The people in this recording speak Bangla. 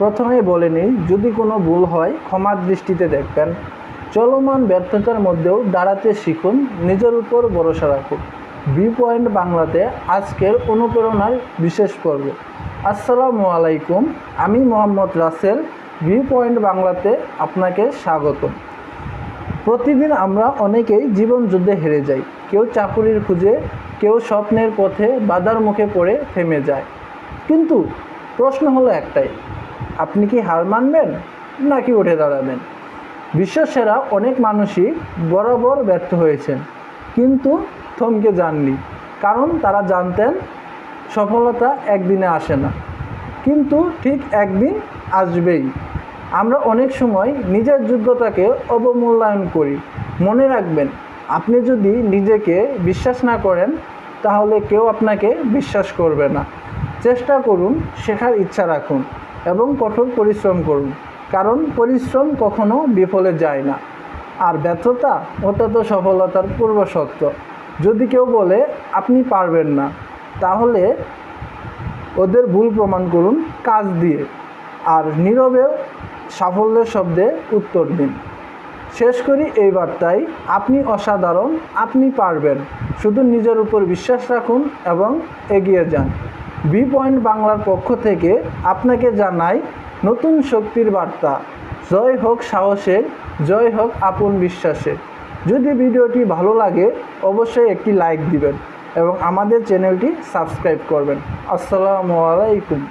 প্রথমেই বলে নিই, যদি কোনো ভুল হয় ক্ষমার দৃষ্টিতে দেখবেন। চলমান ব্যর্থতার মধ্যেও দাঁড়াতে শিখুন, নিজের উপর ভরসা রাখুন। ভিউ পয়েন্ট বাংলাতে আজকের অনুপ্রেরণার বিশেষ পর্ব। আসসালামু আলাইকুম, আমি মোহাম্মদ রাসেল। ভিউ পয়েন্ট বাংলাতে আপনাকে স্বাগতম। প্রতিদিন আমরা অনেকেই জীবন যুদ্ধে হেরে যাই। কেউ চাকুরির খুঁজে, কেউ স্বপ্নের পথে বাধার মুখে পড়ে থেমে যায়। কিন্তু প্রশ্ন হলো একটাই, আপনি কি হার মানবেন নাকি উঠে দাঁড়াবেন? বিশ্বসেরা অনেক মানুষই বরাবর ব্যর্থ হয়েছেন, কিন্তু থমকে যাননি। কারণ তারা জানতেন সফলতা একদিনে আসে না, কিন্তু ঠিক একদিন আসবেই। আমরা অনেক সময় নিজের যোগ্যতাকে অবমূল্যায়ন করি। মনে রাখবেন, আপনি যদি নিজেকে বিশ্বাস না করেন তাহলে কেউ আপনাকে বিশ্বাস করবে না। চেষ্টা করুন, শেখার ইচ্ছা রাখুন এবং কঠোর পরিশ্রম করুন, কারণ পরিশ্রম কখনো বিফলে যায় না। আর ব্যর্থতা, ওটা তো সফলতার পূর্বশর্ত। যদি কেউ বলে আপনি পারবেন না, তাহলে ওদের ভুল প্রমাণ করুন কাজ দিয়ে, আর নীরবে সাফল্যের শব্দে উত্তর দিন। শেষ করি এই বার্তায়, আপনি অসাধারণ, আপনি পারবেন। শুধু নিজের উপর বিশ্বাস রাখুন এবং এগিয়ে যান। ভিউ পয়েন্ট বাংলার পক্ষ থেকে আপনাকে জানাই নতুন শক্তির বার্তা। জয় হোক সাহসের, জয় হোক আপন বিশ্বাসের। যদি ভিডিওটি ভালো লাগে অবশ্যই একটি লাইক দিবেন এবং আমাদের চ্যানেলটি সাবস্ক্রাইব করবেন। আসসালামু আলাইকুম।